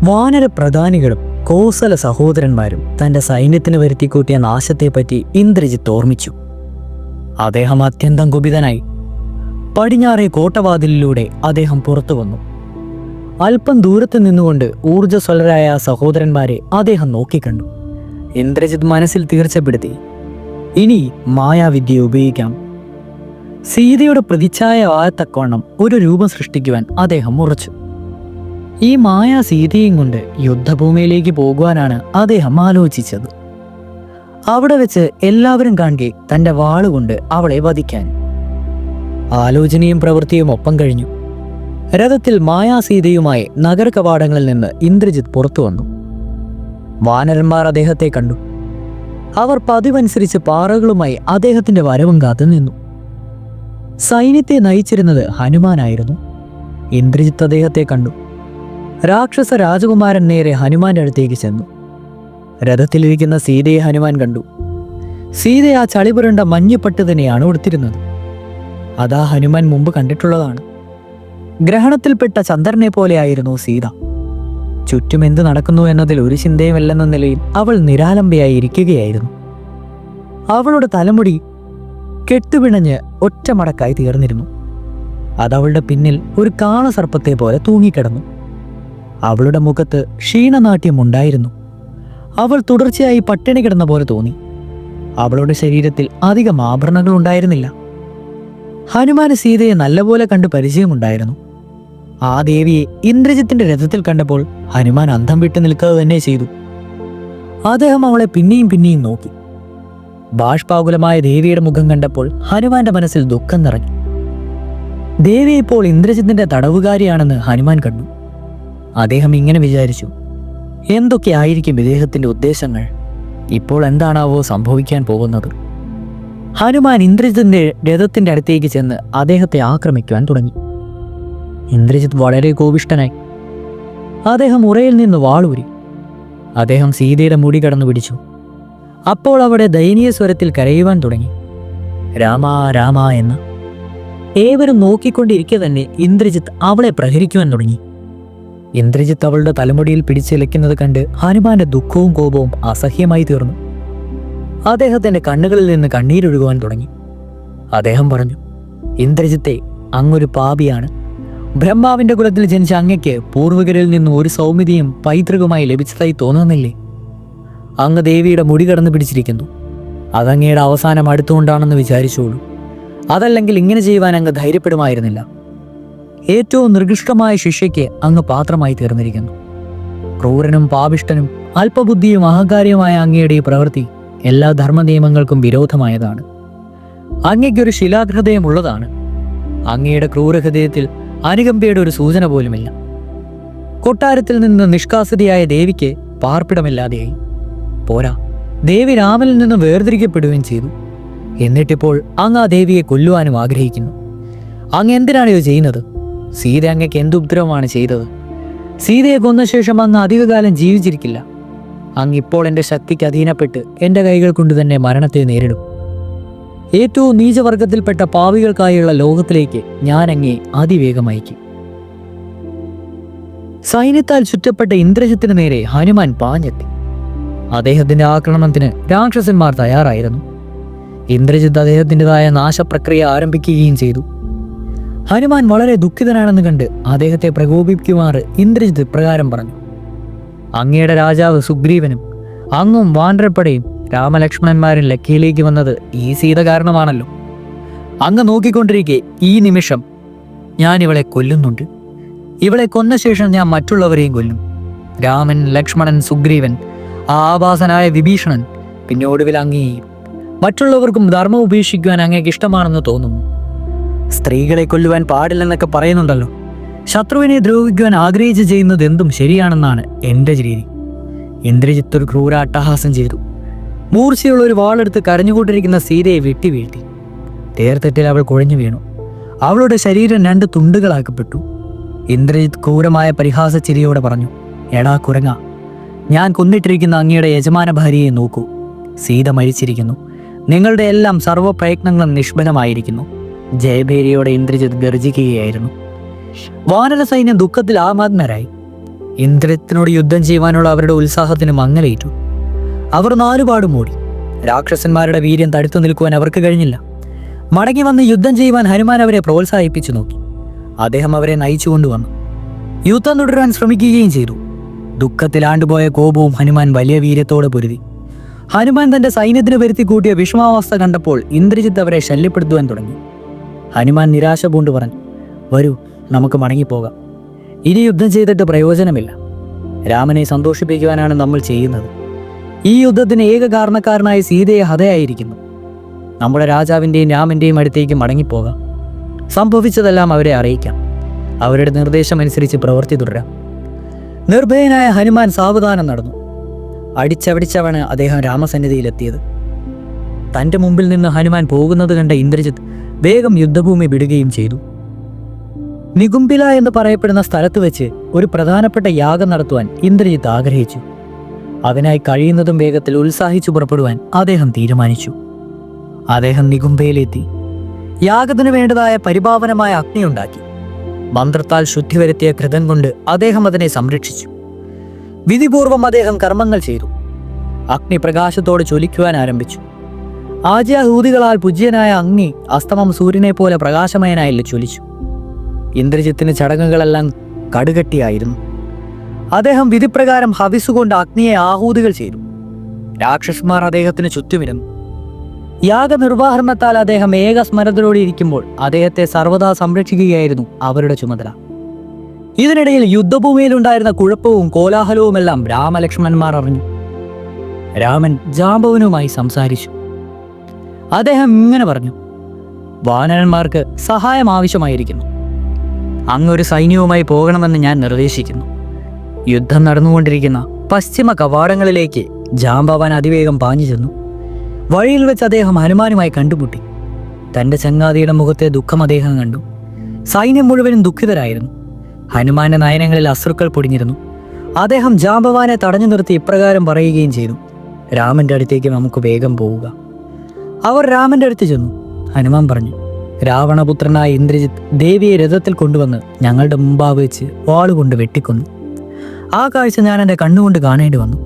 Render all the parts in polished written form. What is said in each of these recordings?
വാനര പ്രധാനികളും കോസല സഹോദരന്മാരും തന്റെ സൈന്യത്തിന് വരുത്തിക്കൂട്ടിയ നാശത്തെപ്പറ്റി ഇന്ദ്രജിത്ത് ഓർമ്മിച്ചു. അദ്ദേഹം അത്യന്തം കുപിതനായി. പടിഞ്ഞാറേ കോട്ടവാതിലിലൂടെ അദ്ദേഹം പുറത്തു വന്നു. അല്പം ദൂരത്ത് നിന്നുകൊണ്ട് ഊർജ്ജസ്വലരായ സഹോദരന്മാരെ അദ്ദേഹം നോക്കിക്കണ്ടു. ഇന്ദ്രജിത്ത് മനസ്സിൽ തീർച്ചപ്പെടുത്തി, ഇനി മായാവിദ്യ ഉപയോഗിക്കാം. സീതയുടെ പ്രതിച്ഛായ ആയത്തക്കവണ്ണം ഒരു രൂപം സൃഷ്ടിക്കുവാൻ അദ്ദേഹം ഉറച്ചു. ഈ മായാ സീതയും കൊണ്ട് യുദ്ധഭൂമിയിലേക്ക് പോകുവാനാണ് അദ്ദേഹം ആലോചിച്ചത്. അവിടെ വെച്ച് എല്ലാവരും കാണുകെ തൻ്റെ വാളുകൊണ്ട് അവളെ വധിക്കാൻ. ആലോചനയും പ്രവൃത്തിയും ഒപ്പം കഴിഞ്ഞു. രഥത്തിൽ മായാസീതയുമായി നഗര കവാടങ്ങളിൽ നിന്ന് ഇന്ദ്രജിത്ത് പുറത്തു വന്നു. വാനരന്മാർ അദ്ദേഹത്തെ കണ്ടു. അവർ പതിവനുസരിച്ച് പാറകളുമായി അദ്ദേഹത്തിന്റെ വരവും കാത്തു നിന്നു. സൈന്യത്തെ നയിച്ചിരുന്നത് ഹനുമാനായിരുന്നു. ഇന്ദ്രജിത്ത് അദ്ദേഹത്തെ കണ്ടു. രാക്ഷസ രാജകുമാരൻ നേരെ ഹനുമാന്റെ അടുത്തേക്ക് ചെന്നു. രഥത്തിലിരിക്കുന്ന സീതയെ ഹനുമാൻ കണ്ടു. സീത ആ ചളിപുരണ്ട മഞ്ഞപ്പട്ട് തന്നെയാണ് ഉടുത്തിരുന്നത്. അതാ ഹനുമാൻ മുമ്പ് കണ്ടിട്ടുള്ളതാണ്. ഗ്രഹണത്തിൽപ്പെട്ട ചന്ദ്രനെ പോലെയായിരുന്നു സീത. ചുറ്റും എന്ത് നടക്കുന്നു എന്നതിൽ ഒരു ചിന്തയുമില്ലെന്ന നിലയിൽ അവൾ നിരാലംബയായി ഇരിക്കുകയായിരുന്നു. അവളുടെ തലമുടി കെട്ടുപിണഞ്ഞ് ഒറ്റമടക്കായി തീർന്നിരുന്നു. അതവളുടെ പിന്നിൽ ഒരു കാളസർപ്പത്തെ പോലെ തൂങ്ങിക്കിടന്നു. അവളുടെ മുഖത്ത് ക്ഷീണനാട്യമുണ്ടായിരുന്നു. അവൾ തുടർച്ചയായി പട്ടിണി കിടന്ന പോലെ തോന്നി. അവളുടെ ശരീരത്തിൽ അധികം ആഭരണങ്ങൾ ഉണ്ടായിരുന്നില്ല. ഹനുമാന് സീതയെ നല്ലപോലെ കണ്ട് പരിചയമുണ്ടായിരുന്നു. ആ ദേവിയെ ഇന്ദ്രജിത്തിന്റെ രഥത്തിൽ കണ്ടപ്പോൾ ഹനുമാൻ അന്തം വിട്ടു നിൽക്കുക തന്നെ ചെയ്തു. അദ്ദേഹം അവളെ പിന്നെയും പിന്നെയും നോക്കി. ബാഷ്പാകുലമായ ദേവിയുടെ മുഖം കണ്ടപ്പോൾ ഹനുമാന്റെ മനസ്സിൽ ദുഃഖം നിറഞ്ഞു. ദേവി ഇപ്പോൾ ഇന്ദ്രജിത്തിന്റെ തടവുകാരിയാണെന്ന് ഹനുമാൻ കണ്ടു. അദ്ദേഹം ഇങ്ങനെ വിചാരിച്ചു, എന്തൊക്കെ ആയിരിക്കും ഇദ്ദേഹത്തിന്റെ ഉദ്ദേശങ്ങൾ? ഇപ്പോൾ എന്താണാവോ സംഭവിക്കാൻ പോകുന്നത്? ഹനുമാൻ ഇന്ദ്രജിത്തിന്റെ രഥത്തിന്റെ അടുത്തേക്ക് ചെന്ന് അദ്ദേഹത്തെ ആക്രമിക്കുവാൻ തുടങ്ങി. ഇന്ദ്രജിത്ത് വളരെ കോപിഷ്ഠനായി. അദ്ദേഹം ഉറയിൽ നിന്ന് വാളൂരി. അദ്ദേഹം സീതയുടെ മുടി കടന്നു പിടിച്ചു. അപ്പോൾ അവിടെ ദയനീയ സ്വരത്തിൽ കരയുവാൻ തുടങ്ങി, രാമ രാമ എന്ന്. ഏവരും നോക്കിക്കൊണ്ടിരിക്കെ തന്നെ ഇന്ദ്രജിത്ത് അവളെ പ്രഹരിക്കുവാൻ തുടങ്ങി. ഇന്ദ്രജിത്ത് അവളുടെ തലമുടിയിൽ പിടിച്ചിലയ്ക്കുന്നത് കണ്ട് ഹനുമാന്റെ ദുഃഖവും കോപവും അസഹ്യമായി തീർന്നു. അദ്ദേഹത്തിന്റെ കണ്ണുകളിൽ നിന്ന് കണ്ണീരൊഴുകുവാൻ തുടങ്ങി. അദ്ദേഹം പറഞ്ഞു, ഇന്ദ്രജിത്തെ, അങ്ങൊരു പാപിയാണ്. ബ്രഹ്മാവിന്റെ കുലത്തിൽ ജനിച്ച അങ്ങയ്ക്ക് പൂർവികരിൽ നിന്ന് ഒരു സൗമ്യതയും പൈതൃകമായി ലഭിച്ചതായി തോന്നുന്നില്ലേ? അങ്ങ് ദേവിയുടെ മുടി കടന്നു പിടിച്ചിരിക്കുന്നു. അതങ്ങയുടെ അവസാനം അടുത്തുകൊണ്ടാണെന്ന് വിചാരിച്ചോളൂ. അതല്ലെങ്കിൽ ഇങ്ങനെ ചെയ്യുവാൻ അങ്ങ് ധൈര്യപ്പെടുമായിരുന്നില്ല. ഏറ്റവും നിർകൃഷ്ടമായ ശിക്ഷയ്ക്ക് അങ്ങ് പാത്രമായി തീർന്നിരിക്കുന്നു. ക്രൂരനും പാപിഷ്ടനും അല്പബുദ്ധിയും അഹങ്കാരിയുമായ അങ്ങയുടെ ഈ പ്രവൃത്തി എല്ലാ ധർമ്മ നിയമങ്ങൾക്കും വിരോധമായതാണ്. അങ്ങയ്ക്കൊരു ശിലാഹൃദയമുള്ളതാണ്. അങ്ങയുടെ ക്രൂരഹൃദയത്തിൽ അനുകമ്പയുടെ ഒരു സൂചന പോലുമില്ല. കൊട്ടാരത്തിൽ നിന്ന് നിഷ്കാസിതയായ ദേവിക്ക് പാർപ്പിടമില്ലാതെയായി. പോരാ, ദേവി രാമനിൽ നിന്ന് വേർതിരിക്കപ്പെടുകയും ചെയ്തു. എന്നിട്ടിപ്പോൾ അങ്ങ് ആ ദേവിയെ കൊല്ലുവാനും ആഗ്രഹിക്കുന്നു. അങ്ങ് എന്തിനാണ് ഇത് ചെയ്യുന്നത്? സീത അങ്ങയ്ക്ക് എന്തുപദ്രവമാണ് ചെയ്തത്? സീതയെ കൊന്ന ശേഷം അങ്ങ് അധികകാലം ജീവിച്ചിരിക്കില്ല. അങ്ങ് ഇപ്പോൾ എൻ്റെ ശക്തിക്ക് അധീനപ്പെട്ട് എൻ്റെ കൈകൾ കൊണ്ട് തന്നെ മരണത്തെ നേരിടും. ഏറ്റവും നീചവർഗത്തിൽപ്പെട്ട പാവികൾക്കായുള്ള ലോകത്തിലേക്ക് ഞാൻ അങ്ങേ അതിവേഗം അയക്കും. സൈന്യത്താൽ ചുറ്റപ്പെട്ട ഇന്ദ്രജിത്തിന് നേരെ ഹനുമാൻ പാഞ്ഞെത്തി. അദ്ദേഹത്തിന്റെ ആക്രമണത്തിന് രാക്ഷസന്മാർ തയ്യാറായിരുന്നു. ഇന്ദ്രജിത്ത് അദ്ദേഹത്തിൻ്റെതായ നാശപ്രക്രിയ ആരംഭിക്കുകയും ചെയ്തു. ഹനുമാൻ വളരെ ദുഃഖിതനാണെന്ന് കണ്ട് അദ്ദേഹത്തെ പ്രകോപിപ്പിക്കുമാറ് ഇന്ദ്രജിത്ത് ഇപ്രകാരം പറഞ്ഞു, അങ്ങയുടെ രാജാവ് സുഗ്രീവനും അങ്ങും വാനരപ്പടയും രാമലക്ഷ്മണന്മാരും ലക്കയിലേക്ക് വന്നത് ഈ സീത കാരണമാണല്ലോ. അങ്ങ് നോക്കിക്കൊണ്ടിരിക്കെ ഈ നിമിഷം ഞാൻ ഇവളെ കൊല്ലുന്നുണ്ട്. ഇവളെ കൊന്ന ശേഷം ഞാൻ മറ്റുള്ളവരെയും കൊല്ലും. രാമൻ, ലക്ഷ്മണൻ, സുഗ്രീവൻ, ആ ആഭാസനായ വിഭീഷണൻ, പിന്നെ ഒടുവിൽ അങ്ങേയും. മറ്റുള്ളവർക്കും ധർമ്മം ഉപേക്ഷിക്കുവാൻ അങ്ങേക്ക് ഇഷ്ടമാണെന്ന് തോന്നുന്നു. സ്ത്രീകളെ കൊല്ലുവാൻ പാടില്ലെന്നൊക്കെ പറയുന്നുണ്ടല്ലോ. ശത്രുവിനെ ദ്രോഹിക്കുവാൻ ആഗ്രഹിച്ച് ചെയ്യുന്നത് എന്തും ശരിയാണെന്നാണ് എൻ്റെ രീതി. ഇന്ദ്രജിത്ത് ഒരു ക്രൂര അട്ടഹാസം ചെയ്തു. മൂർച്ചയുള്ള ഒരു വാളെടുത്ത് കരഞ്ഞുകൊണ്ടിരിക്കുന്ന സീതയെ വെട്ടി. തേർതെറ്റിൽ അവൾ കുഴഞ്ഞു വീണു. അവളുടെ ശരീരം 2 തുണ്ടുകളാക്കപ്പെട്ടു. ഇന്ദ്രജിത്ത് ക്രൂരമായ പരിഹാസ ചിരിയോടെ പറഞ്ഞു, എടാ കുരങ്ങ, ഞാൻ കൊന്നിട്ടിരിക്കുന്ന അങ്ങയുടെ യജമാന ഭാര്യയെ നോക്കൂ. സീത മരിച്ചിരിക്കുന്നു. നിങ്ങളുടെ എല്ലാം സർവ്വപ്രയത്നങ്ങളും നിഷ്ഫലമായിരിക്കുന്നു. ജയഭേരിയോടെ ഇന്ദ്രജിത്ത് ഗർജിക്കുകയായിരുന്നു. വാനര സൈന്യം ദുഃഖത്തിൽ ആമാത്മരായി. ഇന്ദ്രജിത്തിനോട് യുദ്ധം ചെയ്യുവാനുള്ള അവരുടെ ഉത്സാഹത്തിന് മങ്ങലേറ്റു. അവർ നാലുപാടും ഓടി. രാക്ഷസന്മാരുടെ വീര്യം തടുത്തു നിൽക്കുവാൻ അവർക്ക് കഴിഞ്ഞില്ല. മടങ്ങി വന്ന് യുദ്ധം ചെയ്യുവാൻ ഹനുമാൻ അവരെ പ്രോത്സാഹിപ്പിച്ചു നോക്കി. അദ്ദേഹം അവരെ നയിച്ചു കൊണ്ടുവന്നു. യുദ്ധം തുടരാൻ ശ്രമിക്കുകയും ചെയ്തു. ദുഃഖത്തിലാണ്ടുപോയ കോപവും ഹനുമാൻ വലിയ വീര്യത്തോടെ പൊരുതി. ഹനുമാൻ തന്റെ സൈന്യത്തിന് വരുത്തി കൂട്ടിയ വിഷമാവസ്ഥ കണ്ടപ്പോൾ ഇന്ദ്രജിത്ത് അവരെ ശല്യപ്പെടുത്തുവാൻ തുടങ്ങി. ഹനുമാൻ നിരാശ പൂണ്ടു പറഞ്ഞു, വരൂ, നമുക്ക് മടങ്ങിപ്പോകാം. ഇനി യുദ്ധം ചെയ്തിട്ട് പ്രയോജനമില്ല. രാമനെ സന്തോഷിപ്പിക്കുവാനാണ് നമ്മൾ ചെയ്യുന്നത്. ഈ യുദ്ധത്തിന് ഏക കാരണക്കാരനായ സീതയെ ഹതയായിരിക്കുന്നു. നമ്മുടെ രാജാവിൻ്റെയും രാമൻ്റെയും അടുത്തേക്ക് മടങ്ങിപ്പോകാം. സംഭവിച്ചതെല്ലാം അവരെ അറിയിക്കാം. അവരുടെ നിർദ്ദേശമനുസരിച്ച് പ്രവൃത്തി തുടരാം. നിർഭയനായ ഹനുമാൻ സാവധാനം നടന്നു. അടിച്ചവടിച്ചവണ് അദ്ദേഹം രാമസന്നിധിയിലെത്തിയത്. തൻ്റെ മുമ്പിൽ നിന്ന് ഹനുമാൻ പോകുന്നത് കണ്ട ഇന്ദ്രജിത്ത് വേഗം യുദ്ധഭൂമി വിടുകയും ചെയ്തു. നികുംബില എന്ന് പറയപ്പെടുന്ന സ്ഥലത്ത് വെച്ച് ഒരു പ്രധാനപ്പെട്ട യാഗം നടത്തുവാൻ ഇന്ദ്രജിത്ത് ആഗ്രഹിച്ചു. അതിനായി കഴിയുന്നതും വേഗത്തിൽ ഉത്സാഹിച്ചു പുറപ്പെടുവാൻ അദ്ദേഹം തീരുമാനിച്ചു. അദ്ദേഹം നികുംബയിലെത്തി. യാഗത്തിന് വേണ്ടതായ പരിപാവനമായ അഗ്നിയുണ്ടാക്കി. മന്ത്രത്താൽ ശുദ്ധി വരുത്തിയ കൃതം കൊണ്ട് അദ്ദേഹം അതിനെ സംരക്ഷിച്ചു. വിധിപൂർവം അദ്ദേഹം കർമ്മങ്ങൾ ചെയ്തു. അഗ്നി പ്രകാശത്തോടെ ജ്വലിക്കുവാൻ ആരംഭിച്ചു. ആജ്യാഹൂതികളാൽ പൂജ്യനായ അഗ്നി അസ്തമം സൂര്യനെ പോലെ പ്രകാശമയനായി ജ്വലിച്ചു. ഇന്ദ്രജിത്തിന് ചടങ്ങുകളെല്ലാം കടുകട്ടിയായിരുന്നു. അദ്ദേഹം വിധിപ്രകാരം ഹവിസുകൊണ്ട് അഗ്നിയെ ആഹൂതികൾ ചെയ്തു. രാക്ഷസന്മാർ അദ്ദേഹത്തിന് ചുറ്റുമിരുന്നു. യാഗനിർവഹണത്താൽ അദ്ദേഹം ഏകസ്മരതയോടെ ഇരിക്കുമ്പോൾ അദ്ദേഹത്തെ സർവ്വദാ സംരക്ഷിക്കുകയായിരുന്നു അവരുടെ ചുമതല. ഇതിനിടയിൽ യുദ്ധഭൂമിയിലുണ്ടായിരുന്ന കുഴപ്പവും കോലാഹലവുമെല്ലാം രാമലക്ഷ്മണന്മാർ അറിഞ്ഞു. രാമൻ ജാംബവനുമായി സംസാരിച്ചു. അദ്ദേഹം ഇങ്ങനെ പറഞ്ഞു, വാനരന്മാർക്ക് സഹായം ആവശ്യമായിരിക്കുന്നു. അങ്ങൊരു സൈന്യവുമായി പോകണമെന്ന് ഞാൻ നിർദ്ദേശിക്കുന്നു. യുദ്ധം നടന്നുകൊണ്ടിരിക്കുന്ന പശ്ചിമ കവാടങ്ങളിലേക്ക് ജാംബവാൻ അതിവേഗം പാഞ്ഞു ചെന്നു. വഴിയിൽ വെച്ച് അദ്ദേഹം ഹനുമാനുമായി കണ്ടുമുട്ടി. തൻ്റെ ചങ്ങാതിയുടെ മുഖത്തെ ദുഃഖം അദ്ദേഹം കണ്ടു. സൈന്യം മുഴുവനും ദുഃഖിതരായിരുന്നു. ഹനുമാന്റെ നയനങ്ങളിൽ അശ്രുക്കൾ പൊടിഞ്ഞിരുന്നു. അദ്ദേഹം ജാംബവാനെ തടഞ്ഞു നിർത്തി ഇപ്രകാരം പറയുകയും ചെയ്തു, രാമന്റെ അടുത്തേക്ക് നമുക്ക് വേഗം പോവുക. അവർ രാമന്റെ അടുത്ത് ചെന്നു. ഹനുമാൻ പറഞ്ഞു, രാവണപുത്രനായ ഇന്ദ്രജിത്ത് ദേവിയെ രഥത്തിൽ കൊണ്ടുവന്ന് ഞങ്ങളുടെ മുമ്പാകെ വെച്ച് വാളുകൊണ്ട് വെട്ടിക്കൊന്നു. ആ കാഴ്ച ഞാൻ എൻ്റെ കണ്ണുകൊണ്ട് കാണേണ്ടി വന്നു.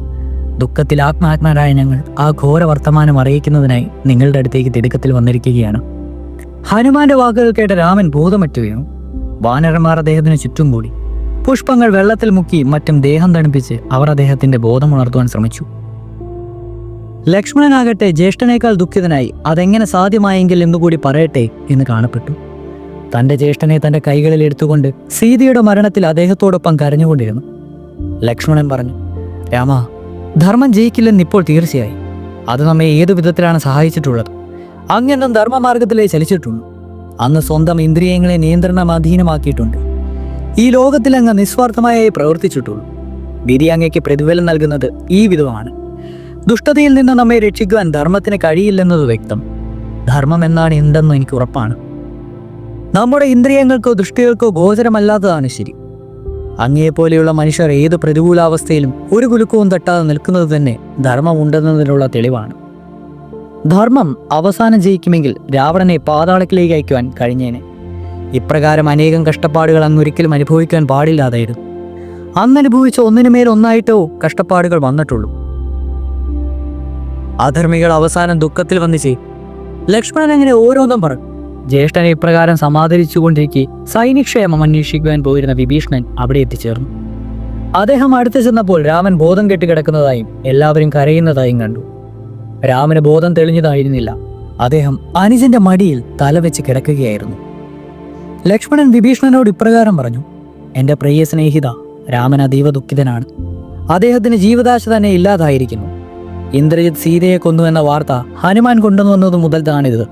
ദുഃഖത്തിൽ ആത്മാത്മാരായ ഞങ്ങൾ ആ ഘോര വർത്തമാനം അറിയിക്കുന്നതിനായി നിങ്ങളുടെ അടുത്തേക്ക് തിടുക്കത്തിൽ വന്നിരിക്കുകയാണ്. ഹനുമാന്റെ വാക്കുകൾ കേട്ട രാമൻ ബോധമറ്റു വീണു. വാനരന്മാർ അദ്ദേഹത്തിന് ചുറ്റും കൂടി. പുഷ്പങ്ങൾ വെള്ളത്തിൽ മുക്കി മറ്റും ദേഹം തണുപ്പിച്ച് അവർ അദ്ദേഹത്തിന്റെ ബോധമുണർത്തുവാൻ ശ്രമിച്ചു. ലക്ഷ്മണനാകട്ടെ ജ്യേഷ്ഠനേക്കാൾ ദുഃഖിതനായി അതെങ്ങനെ സാധ്യമായെങ്കിൽ എന്നുകൂടി പറയട്ടെ എന്ന് കാണപ്പെട്ടു. തൻ്റെ ജ്യേഷ്ഠനെ തൻ്റെ കൈകളിൽ എടുത്തുകൊണ്ട് സീതയുടെ മരണത്തിൽ അദ്ദേഹത്തോടൊപ്പം കരഞ്ഞുകൊണ്ടിരുന്നു. ലക്ഷ്മണൻ പറഞ്ഞു, രാമ, ധർമ്മം ജയിക്കില്ലെന്ന് ഇപ്പോൾ തീർച്ചയായി. അത് നമ്മെ ഏതു വിധത്തിലാണ് സഹായിച്ചിട്ടുള്ളത്? അങ്ങെന്നും ധർമ്മമാർഗത്തിലേ ചലിച്ചിട്ടുള്ളൂ. അങ്ങ് സ്വന്തം ഇന്ദ്രിയങ്ങളെ നിയന്ത്രണാധീനമാക്കിയിട്ടുണ്ട്. ഈ ലോകത്തിൽ അങ്ങ് നിസ്വാർത്ഥമായി പ്രവർത്തിച്ചിട്ടുള്ളൂ. വിധി അങ്ങയ്ക്ക് പ്രതിഫലം നൽകുന്നത് ഈ വിധമാണ്. ദുഷ്ടതയിൽ നിന്ന് നമ്മെ രക്ഷിക്കുവാൻ ധർമ്മത്തിന് കഴിയില്ലെന്നത് വ്യക്തം. ധർമ്മം എന്നാണ് എന്തെന്ന് എനിക്ക് ഉറപ്പാണ്. നമ്മുടെ ഇന്ദ്രിയങ്ങൾക്കോ ദൃഷ്ടികൾക്കോ ഗോചരമല്ലാത്തതാണ് ശരി. അങ്ങയെപ്പോലെയുള്ള മനുഷ്യർ ഏത് പ്രതികൂലാവസ്ഥയിലും ഒരു കുലുക്കവും തട്ടാതെ നിൽക്കുന്നത് തന്നെ ധർമ്മമുണ്ടെന്നതിനുള്ള തെളിവാണ്. ധർമ്മം അവസാനം ജയിക്കുമെങ്കിൽ രാവണനെ പാതാളത്തിലേക്ക് അയക്കുവാൻ കഴിഞ്ഞേനെ. ഇപ്രകാരം അനേകം കഷ്ടപ്പാടുകൾ അങ്ങൊരിക്കലും അനുഭവിക്കാൻ പാടില്ലാതായിരുന്നു. അന്നനുഭവിച്ച ഒന്നിനുമേൽ ഒന്നായിട്ടോ കഷ്ടപ്പാടുകൾ വന്നിട്ടുള്ളൂ. അധർമ്മികൾ അവസാനം ദുഃഖത്തിൽ വന്നു ചെയ്യും. ലക്ഷ്മണൻ അങ്ങനെ ഓരോന്നും പറഞ്ഞു. ജ്യേഷ്ഠനെ ഇപ്രകാരം സമാദരിച്ചുകൊണ്ടിരിക്കെ സൈനിക്ഷേമം അന്വേഷിക്കുവാൻ പോയിരുന്ന വിഭീഷണൻ അവിടെ എത്തിച്ചേർന്നു. അദ്ദേഹം അടുത്ത് ചെന്നപ്പോൾ രാമൻ ബോധം കെട്ടിക്കിടക്കുന്നതായും എല്ലാവരും കരയുന്നതായും കണ്ടു. രാമന് ബോധം തെളിഞ്ഞതായിരുന്നില്ല. അദ്ദേഹം അനുജന്റെ മടിയിൽ തലവെച്ച് കിടക്കുകയായിരുന്നു. ലക്ഷ്മണൻ വിഭീഷണനോട് ഇപ്രകാരം പറഞ്ഞു, എൻ്റെ പ്രിയ സ്നേഹിത, രാമൻ അതീവ ദുഃഖിതനാണ്. അദ്ദേഹത്തിന് ജീവദാശ തന്നെ ഇല്ലാതായിരിക്കുന്നു. ഇന്ദ്രജിത്ത് സീതയെ കൊന്നുവെന്ന വാർത്ത ഹനുമാൻ കൊണ്ടുവന്നത് മുതൽതാണിത്.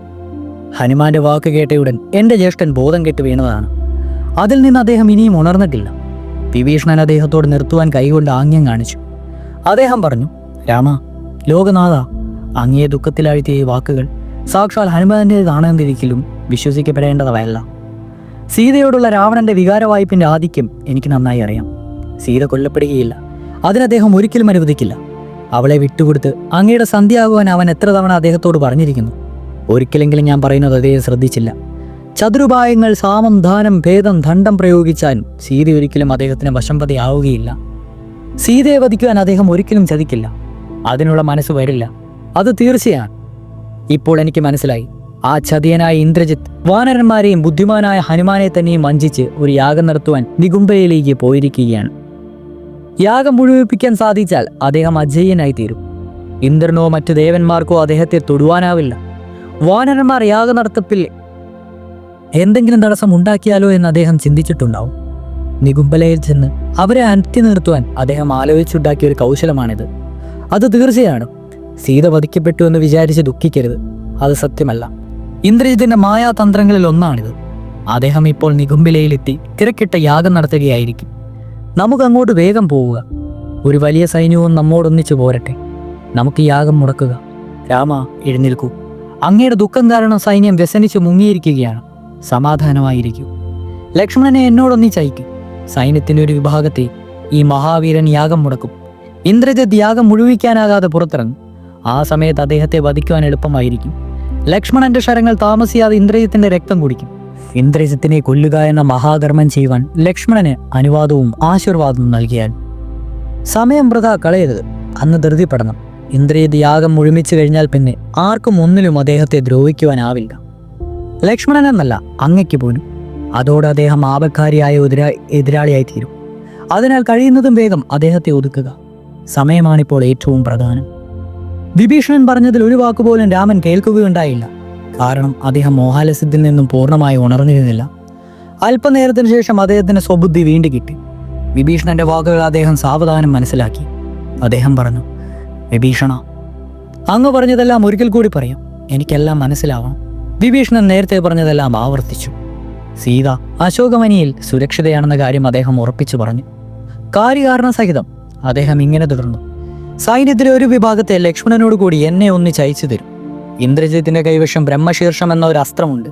ഹനുമാന്റെ വാക്ക് കേട്ടയുടൻ എൻ്റെ ജ്യേഷ്ഠൻ ബോധം കെട്ട് വീണതാണ്. അതിൽ നിന്ന് അദ്ദേഹം ഇനിയും ഉണർന്നിട്ടില്ല. വിഭീഷണൻ അദ്ദേഹത്തോട് നിർത്തുവാൻ കൈകൊണ്ട് ആംഗ്യം കാണിച്ചു. അദ്ദേഹം പറഞ്ഞു, രാമ, ലോകനാഥ, അങ്ങയെ ദുഃഖത്തിലാഴ്ത്തിയ ഈ വാക്കുകൾ സാക്ഷാൽ ഹനുമാന്റേതാണെന്നിരിക്കലും വിശ്വസിക്കപ്പെടേണ്ടതല്ല. സീതയോടുള്ള രാവണന്റെ വികാരവായ്പിന്റെ ആധിക്യം എനിക്ക് നന്നായി അറിയാം. സീത കൊല്ലപ്പെടുകയില്ല. അതിനദ്ദേഹം ഒരിക്കലും അനുവദിക്കില്ല. അവളെ വിട്ടുകൊടുത്ത് അങ്ങയുടെ സന്ധ്യയാകുവാൻ അവൻ എത്ര തവണ അദ്ദേഹത്തോട് പറഞ്ഞിരിക്കുന്നു. ഒരിക്കലെങ്കിലും ഞാൻ പറയുന്നത് അദ്ദേഹം ശ്രദ്ധിച്ചില്ല. ചതുരുപായങ്ങൾ, സാമം, ദാനം, ഭേദം, ദണ്ഡം പ്രയോഗിച്ചാലും സീത ഒരിക്കലും അദ്ദേഹത്തിന് വശംവദയാവുകയില്ല. സീതയെ വധിക്കുവാൻ അദ്ദേഹം ഒരിക്കലും ചതിക്കില്ല. അതിനുള്ള മനസ്സ് വരില്ല, അത് തീർച്ചയാണ്. ഇപ്പോൾ എനിക്ക് മനസ്സിലായി, ആ ചതിയനായ ഇന്ദ്രജിത്ത് വാനരന്മാരെയും ബുദ്ധിമാനായ ഹനുമാനെ തന്നെയും വഞ്ചിച്ച് ഒരു യാഗം നടത്തുവാൻ നികുംബയിലേക്ക് പോയിരിക്കുകയാണ്. യാഗം മുഴുമിപ്പിക്കാൻ സാധിച്ചാൽ അദ്ദേഹം അജയ്യനായി തീരും. ഇന്ദ്രനോ മറ്റു ദേവന്മാർക്കോ അദ്ദേഹത്തെ തൊടുവാനാവില്ല. വാനരന്മാർ യാഗ നടത്തപ്പിൽ എന്തെങ്കിലും തടസ്സം ഉണ്ടാക്കിയാലോ എന്ന് അദ്ദേഹം ചിന്തിച്ചിട്ടുണ്ടാവും. നികുംബലയിൽ ചെന്ന് അവരെ അനത്തി നിർത്തുവാൻ അദ്ദേഹം ആലോചിച്ചുണ്ടാക്കിയ ഒരു കൗശലമാണിത്. അത് തീർച്ചയാണ്. സീത വധിക്കപ്പെട്ടു എന്ന് വിചാരിച്ച് ദുഃഖിക്കരുത്, അത് സത്യമല്ല. ഇന്ദ്രജിത്തിന്റെ മായാതന്ത്രങ്ങളിൽ ഒന്നാണിത്. അദ്ദേഹം ഇപ്പോൾ നികുംബിലയിലെത്തി തിരക്കിട്ട യാഗം നടത്തുകയായിരിക്കും. നമുക്ക് അങ്ങോട്ട് വേഗം പോവുക. ഒരു വലിയ സൈന്യവും നമ്മോടൊന്നിച്ചു പോരട്ടെ. നമുക്ക് യാഗം മുടക്കുക. രാമ, എഴുന്നേൽക്കൂ. അങ്ങയുടെ ദുഃഖം കാരണം സൈന്യം വ്യസനിച്ച് മുങ്ങിയിരിക്കുകയാണ്. സമാധാനമായിരിക്കൂ. ലക്ഷ്മണനെ എന്നോടൊന്നിച്ചയക്കും. സൈന്യത്തിന്റെ ഒരു വിഭാഗത്തെ ഈ മഹാവീരൻ യാഗം മുടക്കും. ഇന്ദ്രജിത്ത് യാഗം മുഴുവിക്കാനാകാതെ പുറത്തിറങ്ങും. ആ സമയത്ത് അദ്ദേഹത്തെ വധിക്കുവാൻ എളുപ്പമായിരിക്കും. ലക്ഷ്മണന്റെ ശരങ്ങൾ താമസിയാതെ ഇന്ദ്രജിത്തിന്റെ രക്തം കുടിക്കും. ഇന്ദ്രജിത്തിനെ കൊല്ലുക എന്ന മഹാകർമ്മം ചെയ്യുവാൻ ലക്ഷ്മണന് അനുവാദവും ആശീർവാദവും നൽകിയാൽ സമയം വൃഥാ കളയരുത്. അന്ന് ധൃതിപ്പെടണം. ഇന്ദ്രജിത്ത് യാഗം മുഴുമിച്ചു കഴിഞ്ഞാൽ പിന്നെ ആർക്കും ഒന്നിലും അദ്ദേഹത്തെ ദ്രോഹിക്കുവാനാവില്ല. ലക്ഷ്മണൻ എന്നല്ല, അങ്ങയ്ക്ക് പോലും. അതോടെ അദ്ദേഹം ആപത്കാരിയായ എതിരാളിയായി തീരും. അതിനാൽ കഴിയുന്നതും വേഗം അദ്ദേഹത്തെ ഒതുക്കുക. സമയമാണിപ്പോൾ ഏറ്റവും പ്രധാനം. വിഭീഷണൻ പറഞ്ഞതിൽ ഒരു വാക്കുപോലും രാമൻ കേൾക്കുകയുണ്ടായില്ല. കാരണം അദ്ദേഹം മോഹാലസ്യത്തിൽ നിന്നും പൂർണ്ണമായി ഉണർന്നിരുന്നില്ല. അല്പനേരത്തിന് ശേഷം അദ്ദേഹത്തിന് സ്വബുദ്ധി വീണ്ടും കിട്ടി. വിഭീഷണന്റെ വാക്കുകൾ അദ്ദേഹം സാവധാനം മനസ്സിലാക്കി. അദ്ദേഹം പറഞ്ഞു, വിഭീഷണ, അങ്ങ് പറഞ്ഞതെല്ലാം ഒരിക്കൽ കൂടി പറയാം. എനിക്കെല്ലാം മനസ്സിലാവണം. വിഭീഷണൻ നേരത്തെ പറഞ്ഞതെല്ലാം ആവർത്തിച്ചു. സീത അശോകവനിയിൽ സുരക്ഷിതയാണെന്ന കാര്യം അദ്ദേഹം ഉറപ്പിച്ചു പറഞ്ഞു. കാര്യകാരണ സഹിതം അദ്ദേഹം ഇങ്ങനെ തുടർന്നു. സൈന്യത്തിലെ ഒരു വിഭാഗത്തെ ലക്ഷ്മണനോട് കൂടി എന്നെ ഒന്നിച്ചയച്ചു തരും. ഇന്ദ്രജിത്തിന്റെ കൈവശം ബ്രഹ്മശീർഷം എന്ന ഒരു അസ്ത്രമുണ്ട്.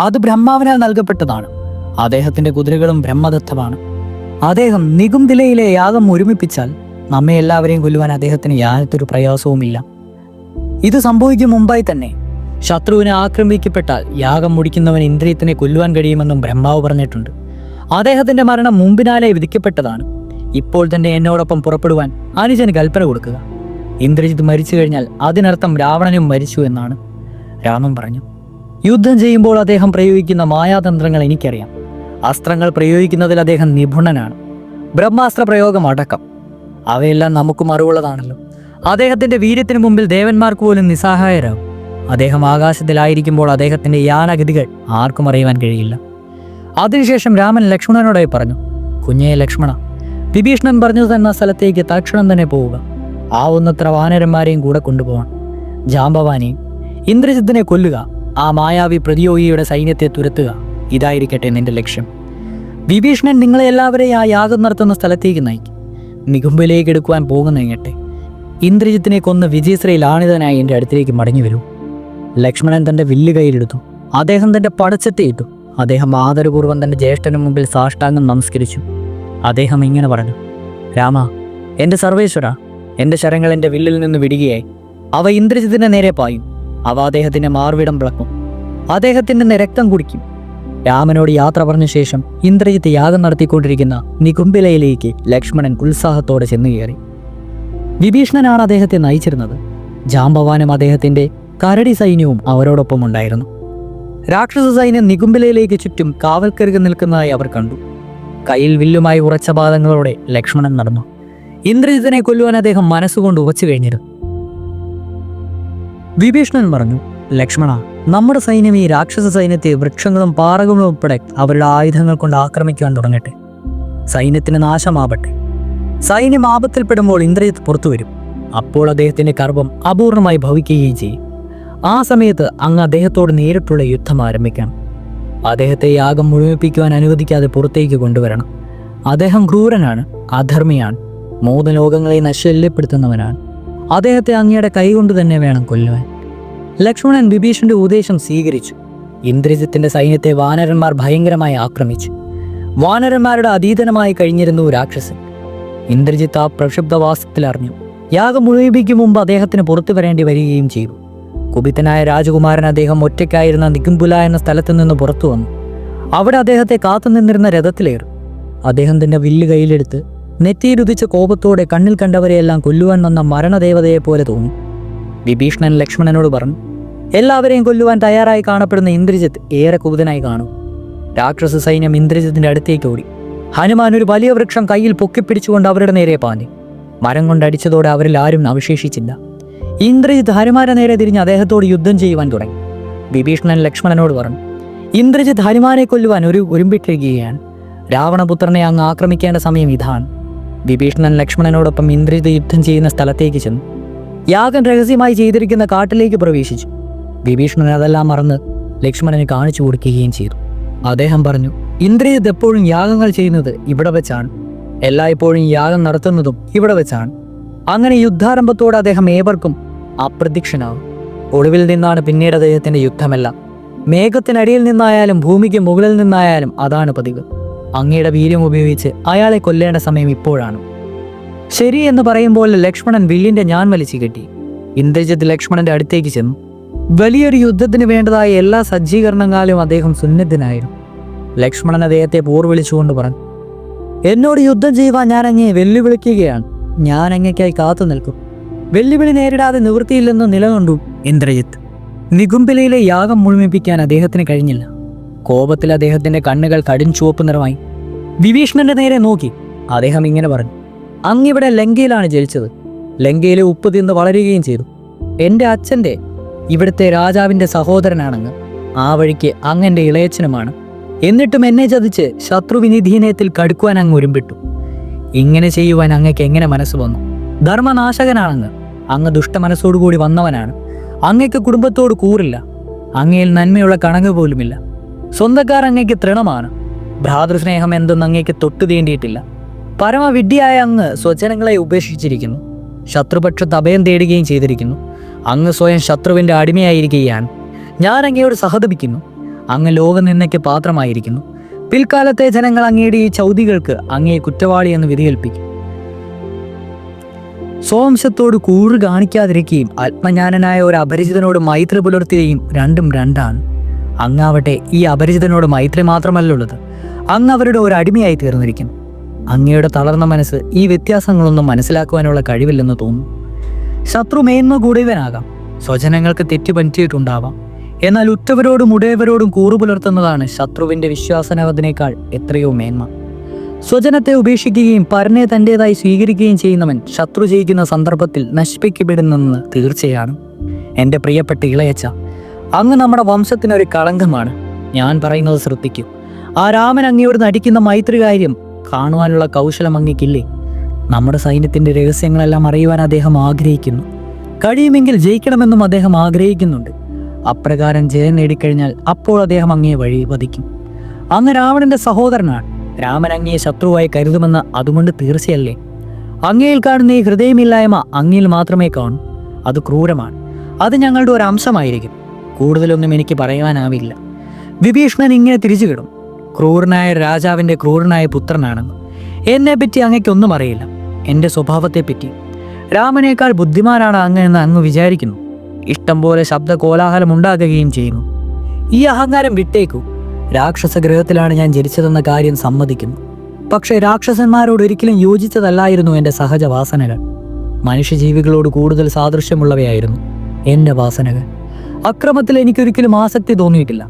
അത് ബ്രഹ്മാവിനാൽ നൽകപ്പെട്ടതാണ്. അദ്ദേഹത്തിന്റെ കുതിരകളും ബ്രഹ്മദത്തമാണ്. അദ്ദേഹം നികുംബിലയിലെ യാഗം ഒരുമിപ്പിച്ചാൽ നമ്മെ എല്ലാവരെയും കൊല്ലുവാൻ അദ്ദേഹത്തിന് യാതൊരു പ്രയാസവുമില്ല. ഇത് സംഭവിക്കും മുമ്പായി തന്നെ ശത്രുവിനെ ആക്രമിക്കപ്പെട്ടാൽ യാഗം മുടിക്കുന്നവൻ ഇന്ദ്രിയത്തിനെ കൊല്ലുവാൻ കഴിയുമെന്നും ബ്രഹ്മാവ് പറഞ്ഞിട്ടുണ്ട്. അദ്ദേഹത്തിന്റെ മരണം മുമ്പിനാലെ വിധിക്കപ്പെട്ടതാണ്. ഇപ്പോൾ തന്നെ എന്നോടൊപ്പം പുറപ്പെടുവാൻ അനുജന് കൽപ്പന കൊടുക്കുക. ഇന്ദ്രജിത്ത് മരിച്ചു കഴിഞ്ഞാൽ അതിനർത്ഥം രാവണനും മരിച്ചു എന്നാണ്. രാമൻ പറഞ്ഞു, യുദ്ധം ചെയ്യുമ്പോൾ അദ്ദേഹം പ്രയോഗിക്കുന്ന മായാതന്ത്രങ്ങൾ എനിക്കറിയാം. അസ്ത്രങ്ങൾ പ്രയോഗിക്കുന്നതിൽ അദ്ദേഹം നിപുണനാണ്. ബ്രഹ്മാസ്ത്ര പ്രയോഗം അടക്കം. അവയെല്ലാം നമുക്കും അറിവുള്ളതാണല്ലോ. അദ്ദേഹത്തിന്റെ വീര്യത്തിന് മുമ്പിൽ ദേവന്മാർക്ക് പോലും നിസ്സഹായരാകും. അദ്ദേഹം ആകാശത്തിലായിരിക്കുമ്പോൾ അദ്ദേഹത്തിന്റെ യാനഗതികൾ ആർക്കും അറിയുവാൻ കഴിയില്ല. അതിനുശേഷം രാമൻ ലക്ഷ്മണനോടായി പറഞ്ഞു, കുഞ്ഞേ ലക്ഷ്മണ, വിഭീഷണൻ പറഞ്ഞു തന്ന സ്ഥലത്തേക്ക് തൽക്ഷണം തന്നെ പോവുക. ആവുന്നത്ര വാനരന്മാരെയും കൂടെ കൊണ്ടുപോകണം. ജാംബവാനെയും. ഇന്ദ്രജിത്തിനെ കൊല്ലുക. ആ മായാവി പ്രതിയോഗിയുടെ സൈന്യത്തെ തുരത്തുക. ഇതായിരിക്കട്ടെ നിന്റെ ലക്ഷ്യം. വിഭീഷണൻ നിങ്ങളെ എല്ലാവരെയും ആ യാഗം നടത്തുന്ന സ്ഥലത്തേക്ക് നയിക്കും. നികുംബിലേക്ക് എടുക്കുവാൻ പോകുന്നേങ്ങട്ടെ. ഇന്ദ്രജിത്തിനെ കൊന്ന് വിജയശ്രീ ലാളിതനായി എൻ്റെ അടുത്തേക്ക് മടങ്ങി വരൂ. ലക്ഷ്മണൻ തൻ്റെ വില്ല് കയ്യിലെടുത്തു. അദ്ദേഹം തൻ്റെ പടച്ചത്തെ ഇട്ടു. അദ്ദേഹം ആദരപൂർവ്വം തൻ്റെ ജ്യേഷ്ഠന് മുമ്പിൽ സാഷ്ടാംഗം നമസ്കരിച്ചു. അദ്ദേഹം ഇങ്ങനെ പറഞ്ഞു, രാമ, എൻ്റെ സർവേശ്വര, എൻ്റെ ശരങ്ങൾ എൻ്റെ വില്ലിൽ നിന്ന് വിടുകയായി. അവ ഇന്ദ്രജിത്തിൻ്റെ നേരെ പായും. അവ അദ്ദേഹത്തിൻ്റെ മാർവിടം പിളക്കും. അദ്ദേഹത്തിൻ്റെ രക്തം കുടിക്കും. രാമനോട് യാത്ര പറഞ്ഞ ശേഷം ഇന്ദ്രജിത്ത് യാഗം നടത്തിക്കൊണ്ടിരിക്കുന്ന നികുംബിലയിലേക്ക് ലക്ഷ്മണൻ ഉത്സാഹത്തോടെ ചെന്നു കയറി. വിഭീഷണനാണ് അദ്ദേഹത്തെ നയിച്ചിരുന്നത്. ജാംബവാനും അദ്ദേഹത്തിൻ്റെ കരടി സൈന്യവും അവരോടൊപ്പം ഉണ്ടായിരുന്നു. രാക്ഷസ സൈന്യം നികുംബിലയിലേക്ക് ചുറ്റും കാവൽക്കരുക നിൽക്കുന്നതായി അവർ കണ്ടു. കയ്യിൽ വില്ലുമായി ഉറച്ച പാദങ്ങളോടെ ലക്ഷ്മണൻ നടന്നു. ഇന്ദ്രജിത്തിനെ കൊല്ലുവാൻ അദ്ദേഹം മനസ്സുകൊണ്ട് ഉറച്ചു കഴിഞ്ഞിരുന്നു. വിഭീഷണൻ പറഞ്ഞു, ലക്ഷ്മണ, നമ്മുടെ സൈന്യം ഈ രാക്ഷസ സൈന്യത്തെ വൃക്ഷങ്ങളും പാറകളും ഉൾപ്പെടെ അവരുടെ ആയുധങ്ങൾ കൊണ്ട് ആക്രമിക്കുവാൻ തുടങ്ങട്ടെ. സൈന്യത്തിന് നാശമാവട്ടെ. സൈന്യം ആപത്തിൽപ്പെടുമ്പോൾ ഇന്ദ്രജിത്ത് പുറത്തു വരും. അപ്പോൾ അദ്ദേഹത്തിന്റെ ഗർവം അപൂർണമായി ഭവിക്കുകയും ചെയ്യും. ആ സമയത്ത് അങ്ങ് അദ്ദേഹത്തോട് നേരിട്ടുള്ള യുദ്ധം ആരംഭിക്കണം. അദ്ദേഹത്തെ യാഗം മുഴുമിപ്പിക്കുവാൻ അനുവദിക്കാതെ പുറത്തേക്ക് കൊണ്ടുവരണം. അദ്ദേഹം ക്രൂരനാണ്, അധർമ്മിയാണ്, 3 ലോകങ്ങളെ നശല്യപ്പെടുത്തുന്നവനാണ്. അദ്ദേഹത്തെ അങ്ങയുടെ കൈകൊണ്ട് തന്നെ വേണം കൊല്ലുവാൻ. ലക്ഷ്മണൻ വിഭീഷണന്റെ ഉപദേശം സ്വീകരിച്ചു. ഇന്ദ്രജിത്തിന്റെ സൈന്യത്തെ വാനരന്മാർ ഭയങ്കരമായി ആക്രമിച്ചു. വാനരന്മാരുടെ അതീതനമായി കഴിഞ്ഞിരുന്നു രാക്ഷസൻ. ഇന്ദ്രജിത്ത് ആ പ്രക്ഷുബ്ധവാസത്തിൽ അറിഞ്ഞു. യാഗം മുഴുമിപ്പിക്കും മുമ്പ് അദ്ദേഹത്തിന് പുറത്തു വരേണ്ടി വരികയും ചെയ്തു. കുപിതനായ രാജകുമാരൻ അദ്ദേഹം ഒറ്റയ്ക്കായിരുന്ന നികുംബുല എന്ന സ്ഥലത്ത് നിന്ന് പുറത്തു വന്നു. അവിടെ അദ്ദേഹത്തെ കാത്തുനിന്നിരുന്ന രഥത്തിലേറി. അദ്ദേഹം തന്റെ വില്ല് കയ്യിലെടുത്ത് നെറ്റിയിലുദിച്ച കോപത്തോടെ കണ്ണിൽ കണ്ടവരെയെല്ലാം കൊല്ലുവാൻ വന്ന മരണദേവതയെ പോലെ തോന്നി. വിഭീഷണൻ ലക്ഷ്മണനോട് പറഞ്ഞു, എല്ലാവരെയും കൊല്ലുവാൻ തയ്യാറായി കാണപ്പെടുന്ന ഇന്ദ്രജിത്ത് ഏറെ കുപിതനായി കാണും. രാക്ഷസ സൈന്യം ഇന്ദ്രജിത്തിന്റെ അടുത്തേക്ക് ഓടി. ഹനുമാൻ ഒരു വലിയ വൃക്ഷം കയ്യിൽ പൊക്കിപ്പിടിച്ചുകൊണ്ട് അവരുടെ നേരെ പാഞ്ഞു. മരം കൊണ്ടടിച്ചതോടെ അവരിൽ ആരും അവശേഷിച്ചില്ല. ഇന്ദ്രജിത്ത് ഹനുമാന്റെ നേരെ തിരിഞ്ഞ് അദ്ദേഹത്തോട് യുദ്ധം ചെയ്യുവാൻ തുടങ്ങി. വിഭീഷണൻ ലക്ഷ്മണനോട് പറഞ്ഞു, ഇന്ദ്രജിത്ത് ഹനുമാനെ കൊല്ലുവാൻ ഒരുമ്പിട്ടിരിക്കുകയാണ്. രാവണപുത്രനെ അങ്ങ് ആക്രമിക്കേണ്ട സമയം ഇതാണ്. വിഭീഷണൻ ലക്ഷ്മണനോടൊപ്പം ഇന്ദ്രജിത്ത് യുദ്ധം ചെയ്യുന്ന സ്ഥലത്തേക്ക് ചെന്നു. യാഗം രഹസ്യമായി ചെയ്തിരിക്കുന്ന കാട്ടിലേക്ക് പ്രവേശിച്ചു. വിഭീഷണൻ അതെല്ലാം മറന്ന് ലക്ഷ്മണന് കാണിച്ചു കൊടുക്കുകയും ചെയ്തു. അദ്ദേഹം പറഞ്ഞു, ഇന്ദ്രജിത്ത് എപ്പോഴും യാഗങ്ങൾ ചെയ്യുന്നത് ഇവിടെ വെച്ചാണ്. എല്ലായ്പ്പോഴും യാഗം നടത്തുന്നതും ഇവിടെ വെച്ചാണ്. അങ്ങനെ യുദ്ധാരംഭത്തോടെ അദ്ദേഹം ഏവർക്കും അപ്രത്യക്ഷനാവും. ഒടുവിൽ നിന്നാണ് പിന്നീട് അദ്ദേഹത്തിന്റെ യുദ്ധമെല്ലാം. മേഘത്തിനടിയിൽ നിന്നായാലും ഭൂമിക്ക് മുകളിൽ നിന്നായാലും അതാണ് പതിവ്. അങ്ങയുടെ വീര്യം ഉപയോഗിച്ച് അയാളെ കൊല്ലേണ്ട സമയം ഇപ്പോഴാണ്. ശരി എന്ന് പറയുമ്പോൾ ലക്ഷ്മണൻ വില്ലിന്റെ ഞാൻ വലിച്ചു കെട്ടി. ഇന്ദ്രജിത്ത് ലക്ഷ്മണന്റെ അടുത്തേക്ക് ചെന്നു. വലിയൊരു യുദ്ധത്തിന് വേണ്ടതായ എല്ലാ സജ്ജീകരണങ്ങളിലും അദ്ദേഹം സുന്നദ്ധനായിരുന്നു. ലക്ഷ്മണൻ അദ്ദേഹത്തെ പോർവിളിച്ചുകൊണ്ട് പറഞ്ഞു, എന്നോട് യുദ്ധം ചെയ്യുവാൻ ഞാൻ അങ്ങയെ വെല്ലുവിളിക്കുകയാണ്. ഞാൻ അങ്ങയ്ക്കായി കാത്തു നിൽക്കും. വെല്ലുവിളി നേരിടാതെ നിവൃത്തിയില്ലെന്ന് നിലകൊണ്ടു ഇന്ദ്രജിത്ത്. നികുംബിലയിലെ യാഗം മുഴുമിപ്പിക്കാൻ അദ്ദേഹത്തിന് കഴിഞ്ഞില്ല. കോപത്തിൽ അദ്ദേഹത്തിന്റെ കണ്ണുകൾ കടും ചുവപ്പ് നിറമായി. വിഭീഷണന്റെ നേരെ നോക്കി അദ്ദേഹം ഇങ്ങനെ പറഞ്ഞു, അങ്ങിവിടെ ലങ്കയിലാണ് ജനിച്ചത്. ലങ്കയിലെ ഉപ്പ് തിന്ന് വളരുകയും ചെയ്തു. എൻ്റെ അച്ഛൻ്റെ, ഇവിടുത്തെ രാജാവിൻ്റെ സഹോദരനാണങ്ങ്. ആ വഴിക്ക് അങ്ങൻ്റെ ഇളയച്ചനുമാണ്. എന്നിട്ടും എന്നെ ചതിച്ച് ശത്രുവിനിധീനത്തിൽ കടുക്കുവാൻ അങ്ങ് ഒരുമ്പിട്ടു. ഇങ്ങനെ ചെയ്യുവാൻ അങ്ങയ്ക്ക് എങ്ങനെ മനസ്സ് വന്നു? ധർമ്മനാശകനാണങ്ങ്. അങ്ങ് ദുഷ്ടമനസ്സോടുകൂടി വന്നവനാണ്. അങ്ങയ്ക്ക് കുടുംബത്തോട് കൂറില്ല. അങ്ങയിൽ നന്മയുള്ള കണങ്ങ് പോലുമില്ല. സ്വന്തക്കാർ അങ്ങയ്ക്ക് തൃണമാണ്. ഭ്രാതൃസ്നേഹം എന്തെന്ന് അങ്ങയ്ക്ക് തൊട്ടു തീണ്ടിയിട്ടില്ല. പരമവിഡ്ഢിയായ അങ്ങ് സ്വജനങ്ങളെ ഉപേക്ഷിച്ചിരിക്കുന്നു. ശത്രുപക്ഷത്ത് അഭയം തേടുകയും ചെയ്തിരിക്കുന്നു. അങ്ങ് സ്വയം ശത്രുവിൻ്റെ അടിമയായിരിക്കുകയാണ്. ഞാൻ അങ്ങയോട് സഹതപിക്കുന്നു. അങ്ങ് ലോകനിന്ദയ്ക്ക് പാത്രമായിരിക്കുന്നു. പിൽക്കാലത്തെ ജനങ്ങൾ അങ്ങയുടെ ഈ ചൗദികൾക്ക് അങ്ങയെ കുറ്റവാളി എന്ന് വിധികൽപ്പിക്കും. സ്വവംശത്തോട് കൂറ് കാണിക്കാതിരിക്കുകയും ആത്മജ്ഞാനനായ ഒരു അപരിചിതനോട് മൈത്രി പുലർത്തുകയും രണ്ടും രണ്ടാണ്. അങ്ങാവട്ടെ ഈ അപരിചിതനോട് മൈത്രി മാത്രമല്ലുള്ളത്, അങ്ങ് അവരുടെ ഒരു അടിമയായി തീർന്നിരിക്കുന്നു. അങ്ങയുടെ തളർന്ന മനസ്സ് ഈ വ്യത്യാസങ്ങളൊന്നും മനസ്സിലാക്കുവാനുള്ള കഴിവില്ലെന്ന് തോന്നുന്നു. ശത്രു മേന്മ കൂടിയവനാകാം, സ്വജനങ്ങൾക്ക് തെറ്റുപറ്റിയിട്ടുണ്ടാവാം. എന്നാൽ ഉറ്റവരോടും ഉടയവരോടും കൂറു പുലർത്തുന്നതാണ് ശത്രുവിൻ്റെ വിശ്വാസനവതിനേക്കാൾ എത്രയോ മേന്മ. സ്വജനത്തെ ഉപേക്ഷിക്കുകയും പരനെ തൻ്റേതായി സ്വീകരിക്കുകയും ചെയ്യുന്നവൻ ശത്രു ജയിക്കുന്ന സന്ദർഭത്തിൽ നശിപ്പിക്കപ്പെടുന്നെന്ന് തീർച്ചയാണ്. എൻ്റെ പ്രിയപ്പെട്ട ഇളയച്ച, അങ്ങ് നമ്മുടെ വംശത്തിനൊരു കളങ്കമാണ്. ഞാൻ പറയുന്നത് ശ്രദ്ധിക്കൂ. ആ രാമൻ അങ്ങയോട് നടിക്കുന്ന മൈത്രി കാര്യം കാണുവാനുള്ള കൗശലം അങ്ങയ്ക്കില്ലേ? നമ്മുടെ സൈന്യത്തിൻ്റെ രഹസ്യങ്ങളെല്ലാം അറിയുവാൻ അദ്ദേഹം ആഗ്രഹിക്കുന്നു. കഴിയുമെങ്കിൽ ജയിക്കണമെന്നും അദ്ദേഹം ആഗ്രഹിക്കുന്നുണ്ട്. അപ്രകാരം ജയം നേടിക്കഴിഞ്ഞാൽ അപ്പോൾ അദ്ദേഹം അങ്ങയെ വഴി വധിക്കും. അങ്ങ് രാവണന്റെ സഹോദരനാണ്. രാമൻ അങ്ങയെ ശത്രുവായി കരുതുമെന്ന് അതുകൊണ്ട് തീർച്ചയല്ലേ? അങ്ങയിൽ കാണുന്ന ഈ ഹൃദയമില്ലായ്മ അങ്ങയിൽ മാത്രമേ കാണൂ. അത് ക്രൂരമാണ്. അത് ഞങ്ങളുടെ ഒരു അംശമായിരിക്കും. കൂടുതലൊന്നും എനിക്ക് പറയുവാനാവില്ല. വിഭീഷണൻ ഇങ്ങനെ തിരിച്ചു കിടും. ക്രൂരനായ രാജാവിൻ്റെ ക്രൂരനായ പുത്രനാണെന്ന്. എന്നെപ്പറ്റി അങ്ങയ്ക്കൊന്നും അറിയില്ല. എൻ്റെ സ്വഭാവത്തെപ്പറ്റി. രാമനേക്കാൾ ബുദ്ധിമാനാണ് അങ്ങ് എന്ന് അങ്ങ് വിചാരിക്കുന്നു. ഇഷ്ടം പോലെ ശബ്ദ കോലാഹലം ഉണ്ടാകുകയും ചെയ്യുന്നു. ഈ അഹങ്കാരം വിട്ടേക്കൂ. രാക്ഷസ ഗ്രഹത്തിലാണ് ഞാൻ ജനിച്ചതെന്ന കാര്യം സമ്മതിക്കുന്നു. പക്ഷേ രാക്ഷസന്മാരോട് ഒരിക്കലും യോജിച്ചതല്ലായിരുന്നു എൻ്റെ സഹജ വാസനകൾ. മനുഷ്യജീവികളോട് കൂടുതൽ സാദൃശ്യമുള്ളവയായിരുന്നു എൻ്റെ വാസനകൾ. അക്രമത്തിൽ എനിക്കൊരിക്കലും ആസക്തി തോന്നിയിട്ടില്ല.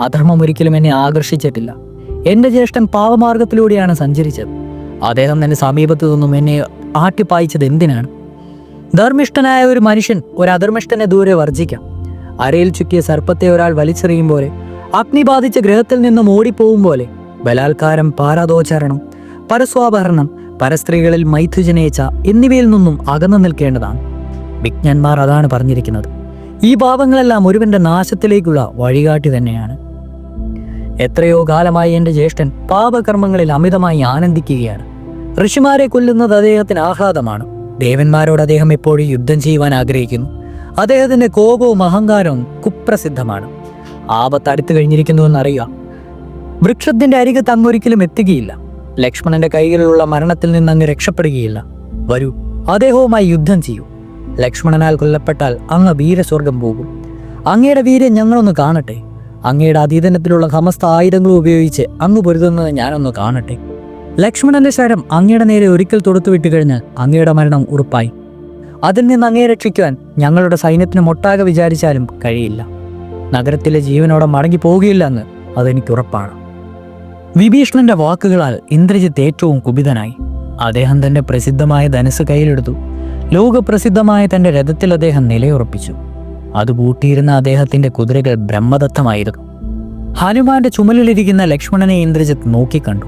അധർമ്മം ഒരിക്കലും എന്നെ ആകർഷിച്ചിട്ടില്ല. എൻ്റെ ജ്യേഷ്ഠൻ പാവമാർഗത്തിലൂടെയാണ് സഞ്ചരിച്ചത്. അദ്ദേഹം എൻ്റെ സമീപത്തു നിന്നും എന്നെ ആട്ടിപ്പായിച്ചത് എന്തിനാണ്? ധർമ്മിഷ്ഠനായ ഒരു മനുഷ്യൻ ഒരു അധർമ്മിഷ്ഠനെ ദൂരെ വർജിക്കാം. അരയിൽ ചുക്കിയ സർപ്പത്തെ ഒരാൾ വലിച്ചെറിയും പോലെ, അഗ്നി ബാധിച്ച ഗ്രഹത്തിൽ നിന്നും ഓടിപ്പോവും പോലെ, ബലാത്കാരം, പാരാദോചരണം, പരസ്വാപഹരണം, പരസ്ത്രീകളിൽ മൈഥുജനേച്ഛ എന്നിവയിൽ നിന്നും അകന്നു നിൽക്കേണ്ടതാണ്. വിജ്ഞന്മാർ അതാണ് പറഞ്ഞിരിക്കുന്നത്. ഈ പാപങ്ങളെല്ലാം ഒരുവന്റെ നാശത്തിലേക്കുള്ള വഴികാട്ടി തന്നെയാണ്. എത്രയോ കാലമായി എൻ്റെ ജ്യേഷ്ഠൻ പാപകർമ്മങ്ങളിൽ അമിതമായി ആനന്ദിക്കുകയാണ്. ഋഷിമാരെ കൊല്ലുന്നത് അദ്ദേഹത്തിന് ആഹ്ലാദമാണ്. ദേവന്മാരോട് അദ്ദേഹം എപ്പോഴും യുദ്ധം ചെയ്യുവാൻ ആഗ്രഹിക്കുന്നു. അദ്ദേഹത്തിന്റെ കോപവും അഹങ്കാരവും കുപ്രസിദ്ധമാണ്. ആപത്ത് അടുത്തു കഴിഞ്ഞിരിക്കുന്നുവെന്നറിയുക. വൃക്ഷത്തിന്റെ അരികത്ത് അങ്ങൊരിക്കലും എത്തുകയില്ല. ലക്ഷ്മണന്റെ കൈകളിലുള്ള മരണത്തിൽ നിന്ന് അങ്ങ് രക്ഷപ്പെടുകയില്ല. വരൂ, അദ്ദേഹവുമായി യുദ്ധം ചെയ്യൂ. ലക്ഷ്മണനാൽ കൊല്ലപ്പെട്ടാൽ അങ്ങ് വീരസ്വർഗം പോകും. അങ്ങയുടെ വീര്യം ഞങ്ങളൊന്ന് കാണട്ടെ. അങ്ങയുടെ അതീതനത്തിലുള്ള സമസ്ത ആയുധങ്ങളും ഉപയോഗിച്ച് അങ്ങ് പൊരുതുന്നത് ഞാനൊന്ന് കാണട്ടെ. ലക്ഷ്മണന്റെ ശരം അങ്ങയുടെ നേരെ ഒരിക്കൽ തൊടുത്തുവിട്ട് കഴിഞ്ഞാൽ അങ്ങയുടെ മരണം ഉറപ്പായി. അതിൽ നിന്ന് അങ്ങയെ രക്ഷിക്കുവാൻ ഞങ്ങളുടെ സൈന്യത്തിന് മൊട്ടാകെ വിചാരിച്ചാലും കഴിയില്ല. നഗരത്തിലെ ജീവനോടെ മടങ്ങി പോകുകയില്ല എന്ന് അതെനിക്ക് ഉറപ്പാണ്. വിഭീഷണന്റെ വാക്കുകളാൽ ഇന്ദ്രജിത്ത് ഏറ്റവും കുപിതനായി. അദ്ദേഹം തന്റെ പ്രസിദ്ധമായ ധനുസ് കയ്യിലെടുത്തു. ലോകപ്രസിദ്ധമായ തന്റെ രഥത്തിൽ അദ്ദേഹം നിലയുറപ്പിച്ചു. അത് പൂട്ടിയിരുന്ന അദ്ദേഹത്തിന്റെ കുതിരകൾ ബ്രഹ്മദത്തമായിരുന്നു. ഹനുമാന്റെ ചുമലിലിരിക്കുന്ന ലക്ഷ്മണനെ ഇന്ദ്രജിത്ത് നോക്കിക്കണ്ടു.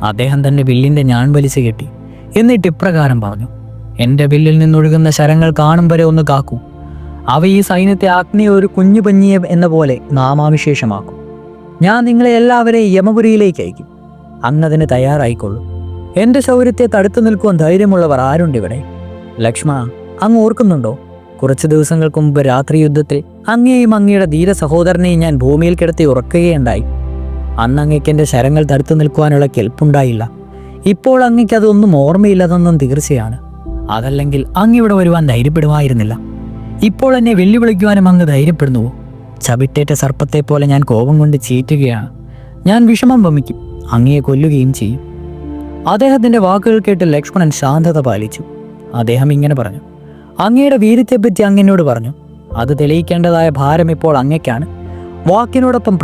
അദ്ദേഹം തന്റെ വില്ലിന്റെ ഞാൺ വലിച്ചു കെട്ടി. എന്നിട്ട് ഇപ്രകാരം പറഞ്ഞു: എൻ്റെ വില്ലിൽ നിന്നൊഴുകുന്ന ശരങ്ങൾ കാണും വരെ ഒന്ന് കാക്കൂ. അവ ഈ സൈന്യത്തെ ആഗ്നിയെ ഒരു കുഞ്ഞു പഞ്ഞിയെ എന്ന പോലെ നാമാവിശേഷമാക്കും. ഞാൻ നിങ്ങളെ എല്ലാവരെയും യമപുരിയിലേക്ക് അയക്കും. അങ്ങതിന് തയ്യാറായിക്കൊള്ളൂ. എൻ്റെ ശൗര്യത്തെ തടുത്തു നിൽക്കുവാൻ ധൈര്യമുള്ളവർ ആരുണ്ടിവിടെ? ലക്ഷ്മണ, അങ്ങ് ഓർക്കുന്നുണ്ടോ? കുറച്ച് ദിവസങ്ങൾക്ക് മുമ്പ് രാത്രി യുദ്ധത്തിൽ അങ്ങയെയും അങ്ങയുടെ ധീര സഹോദരനെയും ഞാൻ ഭൂമിയിൽ കിടത്തി ഉറക്കുകയുണ്ടായി. അന്ന് അങ്ങയ്ക്ക് എൻ്റെ ശരങ്ങൾ തടുത്തു നിൽക്കുവാനുള്ള കെൽപ്പുണ്ടായില്ല. ഇപ്പോൾ അങ്ങയ്ക്ക് അതൊന്നും ഓർമ്മയില്ലതെന്നും തീർച്ചയാണ്. അതല്ലെങ്കിൽ അങ്ങിവിടെ വരുവാൻ ധൈര്യപ്പെടുമായിരുന്നില്ല. ഇപ്പോൾ എന്നെ വെല്ലുവിളിക്കുവാനും അങ്ങ് ധൈര്യപ്പെടുന്നുവോ? ചവിട്ടേറ്റ സർപ്പത്തെ പോലെ ഞാൻ കോപം കൊണ്ട് ചീറ്റുകയാണ്. ഞാൻ വിഷമം വമിക്കും, അങ്ങയെ കൊല്ലുകയും ചെയ്യും. അദ്ദേഹത്തിൻ്റെ വാക്കുകൾ കേട്ട് ലക്ഷ്മണൻ ശാന്തത പാലിച്ചു. അദ്ദേഹം ഇങ്ങനെ പറഞ്ഞു: അങ്ങയുടെ വീര്യത്തെപ്പറ്റി അങ്ങനോട് പറഞ്ഞു. അത് തെളിയിക്കേണ്ടതായ ഭാരം ഇപ്പോൾ അങ്ങയ്ക്കാണ്. വാക്കിനോടൊപ്പം